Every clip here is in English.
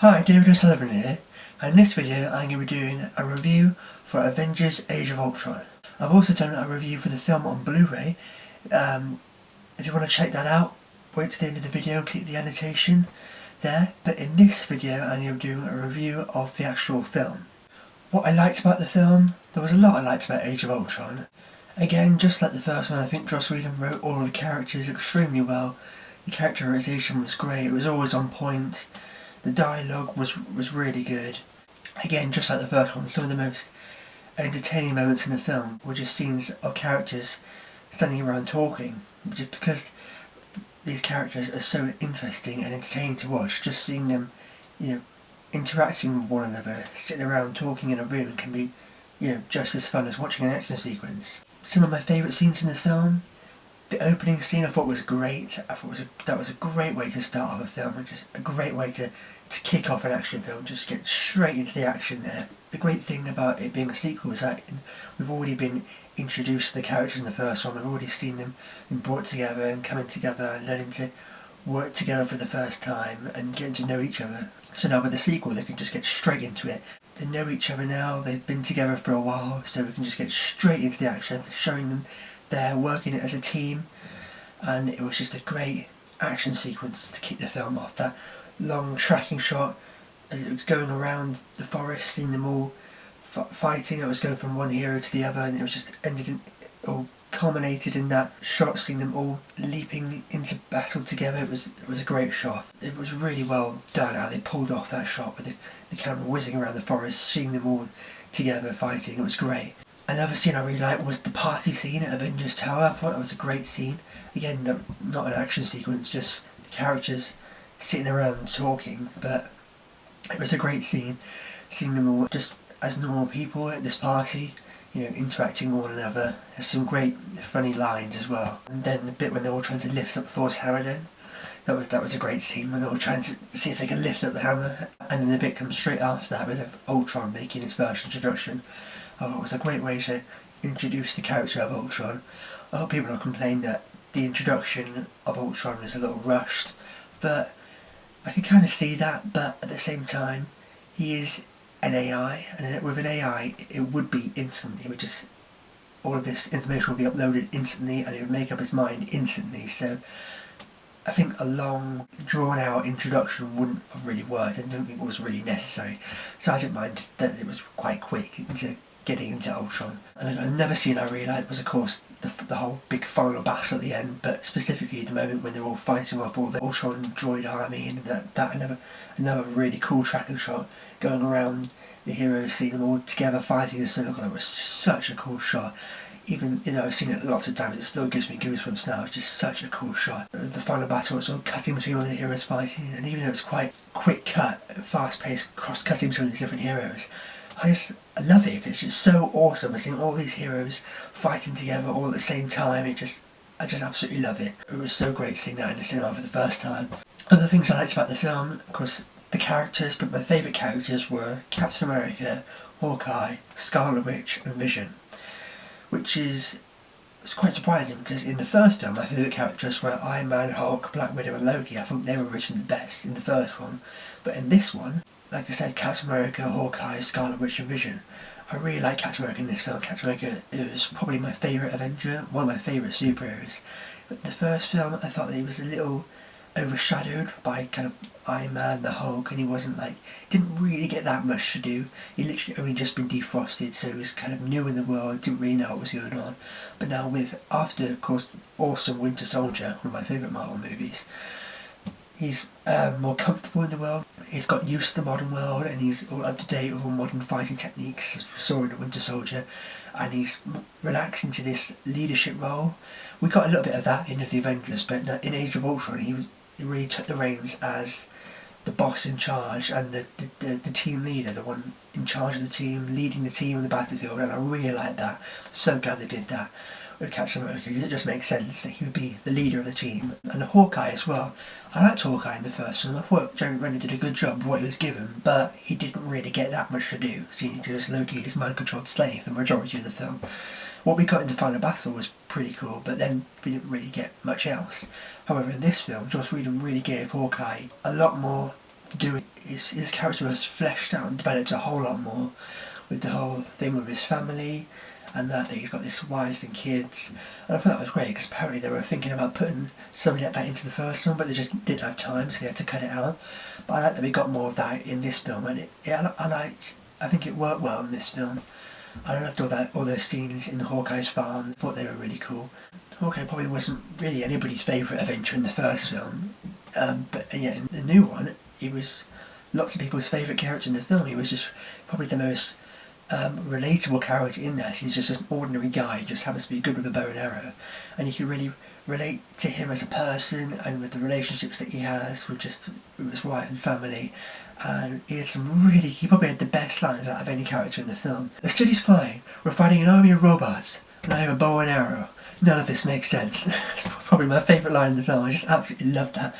Hi, David O'Sullivan here, and in this video I'm going to be doing a review for Avengers Age of Ultron. I've also done a review for the film on Blu-ray. If you want to check that out, wait to the end of the video and click the annotation there. But in this video I'm going to be doing a review of the actual film. What I liked about the film, there was a lot I liked about Age of Ultron. Again, just like the first one, I think Joss Whedon wrote all of the characters extremely well. The characterization was great, it was always on point. The dialogue was really good. Again, just like the first one, some of the most entertaining moments in the film were just scenes of characters standing around talking. Just because these characters are so interesting and entertaining to watch, just seeing them, interacting with one another, sitting around talking in a room can be, just as fun as watching an action sequence. Some of my favourite scenes in the film. The opening scene I thought was great. I thought that was a great way to start off a film, and just a great way to kick off an action film, just get straight into the action there. The great thing about it being a sequel is that we've already been introduced to the characters in the first one, we've already seen them being brought together and coming together and learning to work together for the first time and getting to know each other. So now with the sequel they can just get straight into it. They know each other now, they've been together for a while, so we can just get straight into the action, showing them they're working it as a team, and it was just a great action sequence to kick the film off. That long tracking shot as it was going around the forest, seeing them all fighting. It was going from one hero to the other, and it was just culminated in that shot, seeing them all leaping into battle together. It was a great shot. It was really well done how they pulled off that shot with the camera whizzing around the forest, seeing them all together fighting. It was great. Another scene I really liked was the party scene at Avengers Tower. I thought that was a great scene. Again, not an action sequence, just the characters sitting around talking, but it was a great scene, seeing them all just as normal people at this party, interacting with one another. There's some great funny lines as well. And then the bit when they're all trying to lift up Thor's hammer then, that was a great scene when they were trying to see if they can lift up the hammer. And then the bit comes straight after that with Ultron making his first introduction. I thought it was a great way to introduce the character of Ultron. A lot of people have complained that the introduction of Ultron is a little rushed, but I can kind of see that, but at the same time, he is an AI, and with an AI, it would be instant. It would just, all of this information would be uploaded instantly, and it would make up his mind instantly, so I think a long, drawn-out introduction wouldn't have really worked. I don't think it was really necessary, so I didn't mind that it was quite quick into getting into Ultron. And another scene I really liked was, of course, the whole big final battle at the end, but specifically the moment when they're all fighting off all the Ultron droid army, and another really cool tracking shot going around the heroes, seeing them all together fighting in a circle. That was such a cool shot. Even, I've seen it lots of times, it still gives me goosebumps now. It's just such a cool shot. The final battle was sort of cutting between all the heroes fighting, and even though it's quite quick cut, fast paced, cross-cutting between the different heroes, I love it. It's just so awesome. Seeing all these heroes fighting together all at the same time. I just absolutely love it. It was so great seeing that in the cinema for the first time. Other things I liked about the film, of course, the characters, but my favourite characters were Captain America, Hawkeye, Scarlet Witch and Vision. Which is quite surprising, because in the first film my favourite characters were Iron Man, Hulk, Black Widow and Loki. I think they were originally the best in the first one. But in this one, like I said, Captain America, Hawkeye, Scarlet Witch and Vision. I really like Captain America in this film. Captain America is probably my favourite Avenger, one of my favourite superheroes. But in the first film I thought that he was a little overshadowed by kind of Iron Man, the Hulk, and he didn't really get that much to do. He literally only just been defrosted, so he was kind of new in the world, didn't really know what was going on. But now after, of course, awesome Winter Soldier, one of my favourite Marvel movies, he's more comfortable in the world. He's got used to the modern world, and he's all up to date with all modern fighting techniques, as we saw in the Winter Soldier, and he's relaxed into this leadership role. We got a little bit of that in the Avengers, but in Age of Ultron he really took the reins as the boss in charge and the team leader, the one in charge of the team, leading the team on the battlefield, and I really like that. So glad they did that with Captain America, because it just makes sense that he would be the leader of the team. And Hawkeye as well. I liked Hawkeye in the first one. I thought Jeremy Renner did a good job with what he was given, but he didn't really get that much to do, seeing as Loki is mind-controlled slave the majority of the film. What we got in the final battle was pretty cool, but then we didn't really get much else. However, in this film, Joss Whedon really gave Hawkeye a lot more do it. His character was fleshed out and developed a whole lot more, with the whole thing with his family, and that he's got this wife and kids. And I thought that was great, because apparently they were thinking about putting something like that into the first one, but they just didn't have time, so they had to cut it out. But I like that we got more of that in this film, and I think it worked well in this film. I loved all those scenes in Hawkeye's farm. I thought they were really cool. Hawkeye probably wasn't really anybody's favourite Avenger in the first film, but yet in the new one, he was lots of people's favourite character in the film. He was just probably the most relatable character in there. So he's just an ordinary guy, he just happens to be good with a bow and arrow, and you can really relate to him as a person and with the relationships that he has with his wife and family. And he probably had the best lines out of any character in the film. The city's fine, we're fighting an army of robots, and I have a bow and arrow. None of this makes sense. It's probably my favourite line in the film. I just absolutely loved that.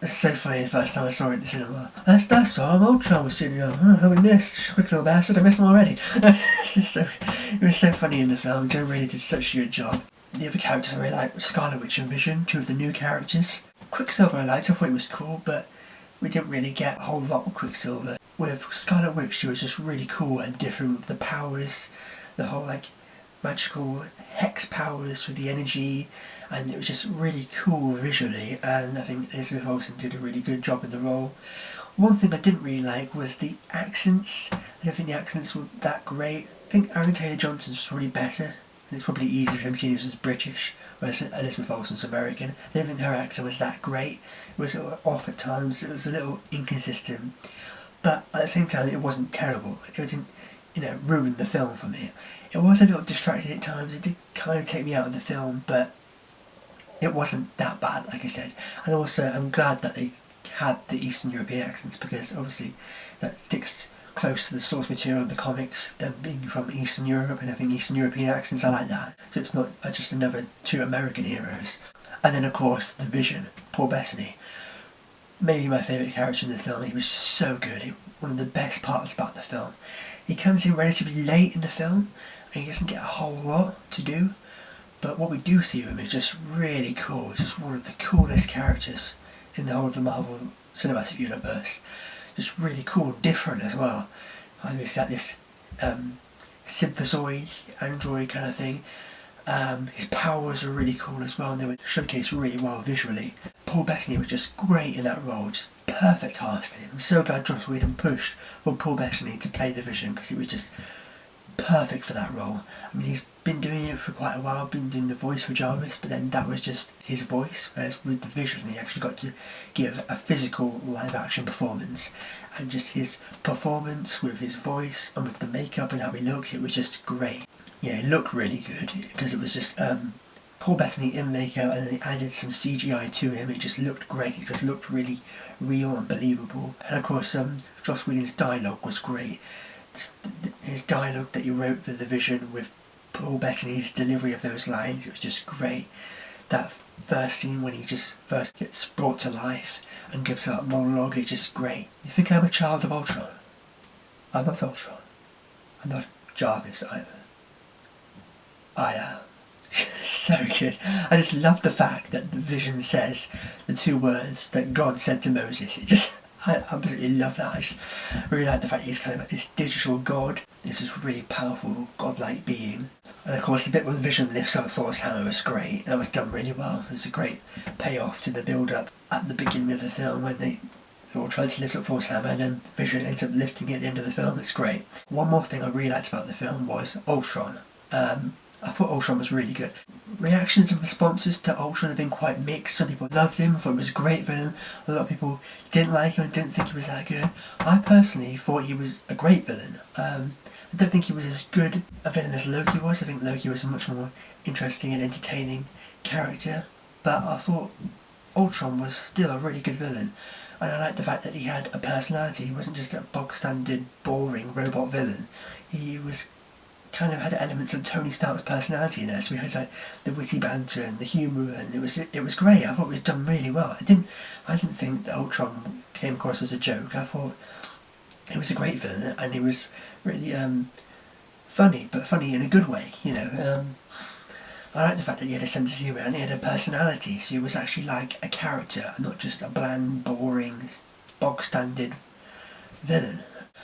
It's so funny the first time I saw it in the cinema. That's all. Ultron was sitting there. Oh, we missed. Quick little bastard, I missed him already. It was so funny in the film. Joe really did such a good job. The other characters I really liked were Scarlett Witch and Vision, two of the new characters. Quicksilver I liked, I thought he was cool, but we didn't really get a whole lot with Quicksilver. With Scarlet Witch, she was just really cool and different with the powers, the whole magical hex powers with the energy, and it was just really cool visually, and I think Elizabeth Olsen did a really good job in the role. One thing I didn't really like was the accents. I don't think the accents were that great. I think Aaron Taylor-Johnson's probably better, and it's probably easier for him seeing he was British, whereas Elizabeth Olsen's American. I don't think her accent was that great. It was off at times, it was a little inconsistent, but at the same time it wasn't terrible. It didn't, ruin the film for me. It was a little distracting at times, it did kind of take me out of the film, but it wasn't that bad, like I said. And also, I'm glad that they had the Eastern European accents, because obviously that sticks close to the source material of the comics, them being from Eastern Europe, and having Eastern European accents, I like that. So it's not just another two American heroes. And then of course, the Vision, Paul Bettany. Maybe my favourite character in the film. He was so good. One of the best parts about the film. He comes in relatively late in the film, and he doesn't get a whole lot to do. But what we do see of him is just really cool. He's just one of the coolest characters in the whole of the Marvel Cinematic Universe. Just really cool, different as well. And he's got this synthesoid android kind of thing. His powers are really cool as well, and they were showcased really well visually. Paul Bettany was just great in that role, just perfect casting. I'm so glad Joss Whedon pushed for Paul Bettany to play the Vision, because he was just perfect for that role. I mean, he's been doing it for quite a while, been doing the voice for Jarvis, but then that was just his voice, whereas with the Vision he actually got to give a physical live action performance, and just his performance with his voice and with the makeup and how he looked, it was just great. Yeah, it looked really good, because it was just Paul Bettany in makeup, and then he added some CGI to him. It just looked great, it just looked really real and believable. And of course Joss Whedon's dialogue was great. His dialogue that he wrote for the Vision with Paul Bettany's delivery of those lines, it was just great. That first scene when he just first gets brought to life and gives that monologue is just great. You think I'm a child of Ultron? I'm not Ultron. I'm not Jarvis either. I am. So good. I just love the fact that the Vision says the two words that God said to Moses. I absolutely love that. I just really like the fact he's kind of like this digital god. This is really powerful, godlike being. And of course the bit where the Vision lifts up Thor's hammer was great. That was done really well. It was a great payoff to the build-up at the beginning of the film when they all tried to lift up Thor's hammer, and then Vision ends up lifting it at the end of the film. It's great. One more thing I really liked about the film was Ultron. I thought Ultron was really good. Reactions and responses to Ultron have been quite mixed. Some people loved him, thought he was a great villain. A lot of people didn't like him and didn't think he was that good. I personally thought he was a great villain. I don't think he was as good a villain as Loki was. I think Loki was a much more interesting and entertaining character. But I thought Ultron was still a really good villain. And I liked the fact that he had a personality. He wasn't just a bog standard, boring robot villain. He was kind of had elements of Tony Stark's personality in there, so we had like the witty banter and the humour, and it was great. I thought it was done really well. I didn't think that Ultron came across as a joke. I thought he was a great villain, and he was really funny, but funny in a good way, I like the fact that he had a sense of humour and he had a personality, so he was actually like a character and not just a bland, boring bog standard villain.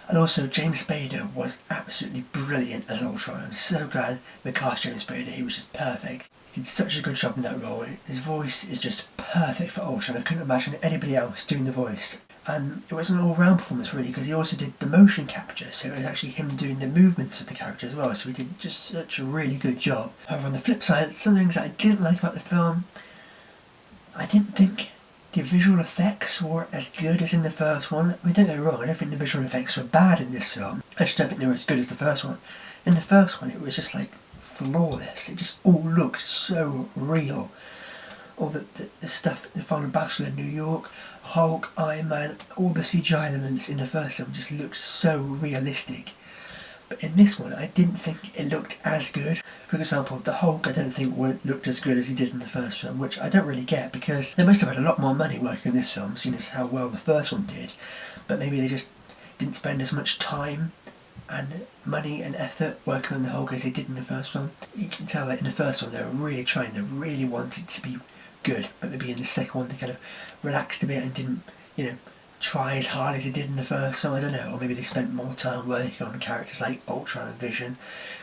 And also James Spader was absolutely brilliant as Ultron. I'm so glad they cast James Spader, he was just perfect. He did such a good job in that role. His voice is just perfect for Ultron. I couldn't imagine anybody else doing the voice. And it was an all-round performance really, because he also did the motion capture, so it was actually him doing the movements of the character as well, so he did just such a really good job. However, on the flip side, some of the things that I didn't like about the film, I didn't think the visual effects were as good as in the first one. I mean, don't get me wrong, I don't think the visual effects were bad in this film. I just don't think they were as good as the first one. In the first one, it was just like flawless. It just all looked so real. All the stuff, the final battle in New York, Hulk, Iron Man, all the CGI elements in the first film just looked so realistic. But in this one, I didn't think it looked as good. For example, the Hulk I don't think looked as good as he did in the first film, which I don't really get, because they must have had a lot more money working on this film, seeing as how well the first one did. But maybe they just didn't spend as much time and money and effort working on the Hulk as they did in the first one. You can tell that in the first one they were really trying, they really wanted to be good, but maybe in the second one they kind of relaxed a bit and didn't, try as hard as they did in the first one. I don't know, or maybe they spent more time working on characters like Ultron and Vision,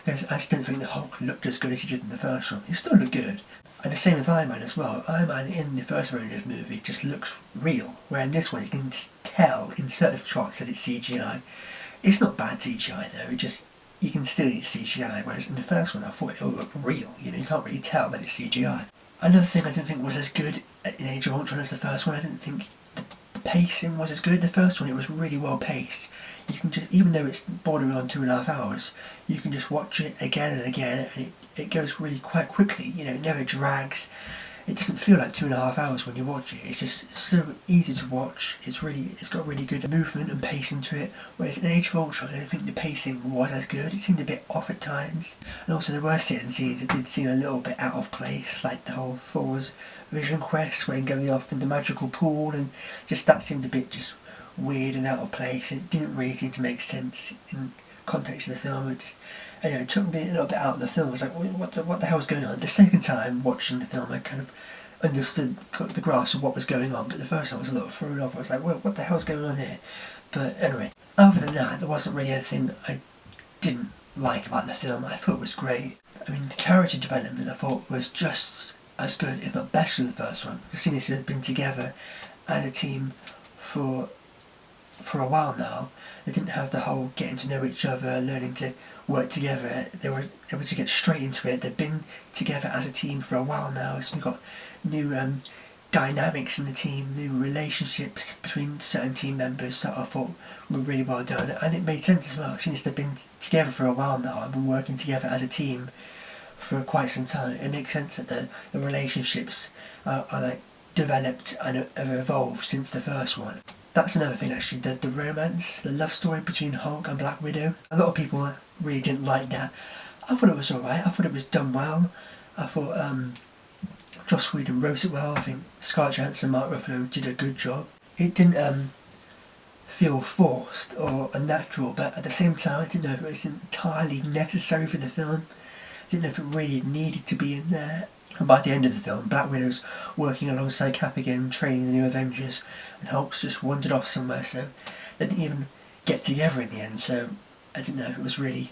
because I just didn't think the Hulk looked as good as he did in the first one. He still looked good. And the same with Iron Man as well. Iron Man in the first Avengers movie just looks real, where in this one you can tell in certain shots that it's CGI. It's not bad CGI though, you can still see CGI, whereas in the first one I thought it all looked real, you can't really tell that it's CGI. Another thing I didn't think was as good in Age of Ultron as the first one, I didn't think the pacing was as good. The first one, it was really well paced. You can just, even though it's bordering on 2.5 hours, you can just watch it again and again, and it goes really quite quickly, it never drags. It doesn't feel like 2.5 hours when you watch it. It's just so easy to watch. It's got really good movement and pacing to it. Whereas in Age of Ultron, I don't think the pacing was as good. It seemed a bit off at times. And also there were certain scenes that did seem a little bit out of place, like the whole Thor's Vision quest when going off in the magical pool, and just that seemed a bit just weird and out of place. It didn't really seem to make sense in context of the film. It took me a little bit out of the film. I was like, what the hell was going on? The second time watching the film, I kind of understood the grasp of what was going on, but the first time I was a little thrown off. I was like, well, what the hell's going on here? But anyway, other than that, there wasn't really anything I didn't like about the film. I thought it was great. I mean, the character development I thought was just as good, if not better, than the first one. The scenes have been together as a team for a while now. They didn't have the whole getting to know each other, learning to work together. They were able to get straight into it. They've been together as a team for a while now, so we've got new dynamics in the team, new relationships between certain team members that I thought were really well done, and it made sense as well, since they've been together for a while now and been working together as a team for quite some time. It makes sense that the relationships are like developed and have evolved since the first one. That's another thing actually, the romance, the love story between Hulk and Black Widow. A lot of people really didn't like that. I thought it was alright, I thought it was done well. I thought Joss Whedon wrote it well. I think Scarlett Johansson and Mark Ruffalo did a good job. It didn't feel forced or unnatural, but at the same time I didn't know if it was entirely necessary for the film. I didn't know if it really needed to be in there. And by the end of the film, Black Widow's working alongside Cap again, training the new Avengers, and Hulk's just wandered off somewhere, so they didn't even get together in the end, so I didn't know if it was really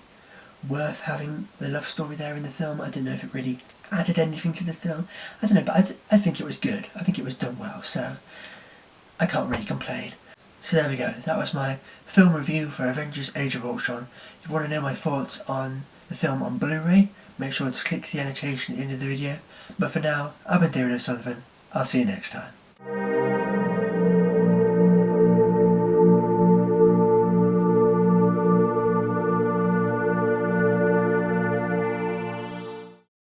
worth having the love story there in the film. I didn't know if it really added anything to the film. I don't know, but I think it was good. I think it was done well, so I can't really complain. So there we go, that was my film review for Avengers Age of Ultron. If you want to know my thoughts on the film on Blu-ray, make sure to click the annotation at the end of the video. But for now, I've been David O'Sullivan. I'll see you next time.